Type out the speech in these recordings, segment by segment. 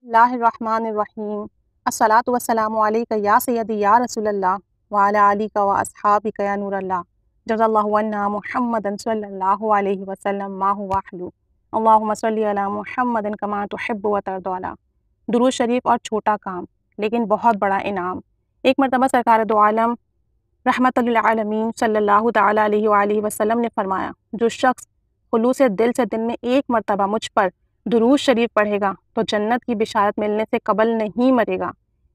اللہ الرحمن الرحیم الصلاۃ والسلام علیک یا سیدی یا رسول اللہ وعلی آلک و اصحابک یا نور اللہ جزا اللہ عنا محمد صلی اللہ علیہ وسلم ما هو اہلہ اللہم صلی علی محمد کما تحب و ترضی۔ درود شریف اور چھوٹا کام لیکن بہت بڑا انعام۔ ایک مرتبہ سرکار دو عالم رحمت للعالمین صلی اللہ تعالیٰ علیہ وآلہ وسلم نے فرمایا، جو شخص خلوص دل سے دن میں ایک مرتبہ مجھ پر درود شریف پڑھے گا تو جنت کی بشارت ملنے سے قبل نہیں مرے گا۔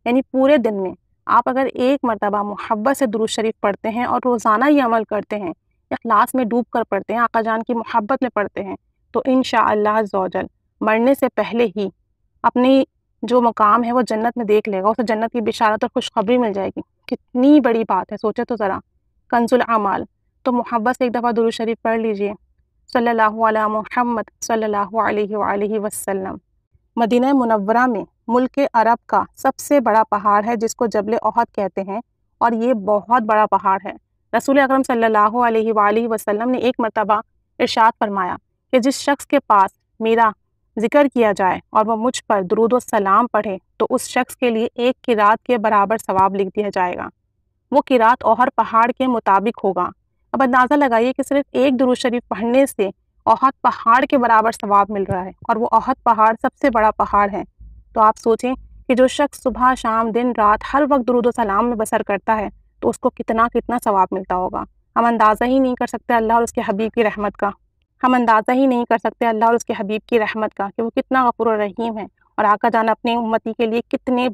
یعنی پورے دن میں آپ اگر ایک مرتبہ محبت سے درود شریف پڑھتے ہیں اور روزانہ یہ عمل کرتے ہیں، اخلاص میں ڈوب کر پڑھتے ہیں، آقا جان کی محبت میں پڑھتے ہیں، تو انشاءاللہ عز و جل مرنے سے پہلے ہی اپنی جو مقام ہے وہ جنت میں دیکھ لے گا، اسے جنت کی بشارت اور خوشخبری مل جائے گی۔ کتنی بڑی بات ہے، سوچے تو ذرا، کنز الاعمال۔ تو محبت سے ایک دفعہ درود شریف پڑھ لیجئے، صلی اللہ علی محمد صلی اللہ علیہ وآلہ وسلم۔ مدینہ منورہ میں ملک عرب کا سب سے بڑا پہاڑ ہے جس کو جبل احد کہتے ہیں، اور یہ بہت بڑا پہاڑ ہے۔ رسول اکرم صلی اللہ علیہ وآلہ وسلم نے ایک مرتبہ ارشاد فرمایا کہ جس شخص کے پاس میرا ذکر کیا جائے اور وہ مجھ پر درود و سلام پڑھے تو اس شخص کے لیے ایک قرات کے برابر ثواب لکھ دیا جائے گا۔ وہ قرات احد پہاڑ کے مطابق ہوگا۔ اب اندازہ لگائیے کہ صرف ایک درود شریف پڑھنے سے احد پہاڑ کے برابر ثواب مل رہا ہے، اور وہ احد پہاڑ سب سے بڑا پہاڑ ہے۔ تو آپ سوچیں کہ جو شخص صبح شام دن رات ہر وقت درود و سلام میں بسر کرتا ہے تو اس کو کتنا ثواب ملتا ہوگا۔ ہم اندازہ ہی نہیں کر سکتے اللہ اور اس کے حبیب کی رحمت کا۔ ہم اندازہ ہی نہیں کر سکتے اللہ اور اس کے حبیب کی رحمت کا کہ وہ کتنا غفور و رحیم ہے، اور آقا جان اپنے امتی کے لیے کتنے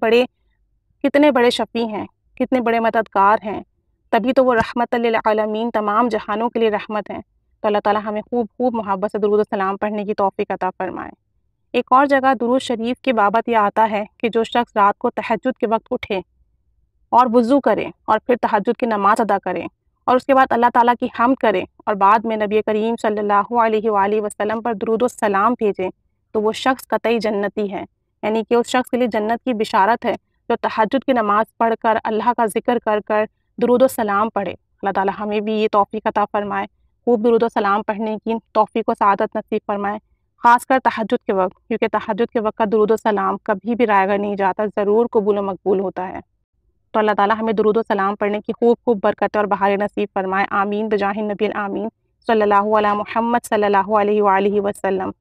بڑے شفیع ہیں، کتنے بڑے مددگار ہیں۔ تبھی تو وہ رحمت للعالمین، تمام جہانوں کے لیے رحمت ہیں۔ تو اللہ تعالیٰ ہمیں خوب محبت سے درود و سلام پڑھنے کی توفیق عطا فرمائے۔ ایک اور جگہ درود شریف کی بابت یہ آتا ہے کہ جو شخص رات کو تہجد کے وقت اٹھے اور وضو کرے اور پھر تہجد کی نماز ادا کرے اور اس کے بعد اللہ تعالیٰ کی حمد کرے اور بعد میں نبی کریم صلی اللہ علیہ وآلہ وسلم پر درود و سلام بھیجے تو وہ شخص قطعی جنتی ہے۔ یعنی کہ اس شخص کے لیے جنت کی بشارت ہے جو تہجد کی نماز پڑھ کر اللہ کا ذکر کر درود و سلام پڑھے۔ اللہ تعالیٰ ہمیں بھی یہ توفیق عطا فرمائے، خوب درود و سلام پڑھنے کی توفیق و سعادت نصیب فرمائے، خاص کر تہجد کے وقت، کیونکہ تہجد کے وقت کا درود و سلام کبھی بھی رائے گا نہیں جاتا، ضرور قبول و مقبول ہوتا ہے۔ تو اللہ تعالیٰ ہمیں درود و سلام پڑھنے کی خوب برکت اور بہار نصیب فرمائے، آمین بجاہ النبی الامین صلی اللہ علی محمد صلی اللہ علیہ وآلہ وسلم۔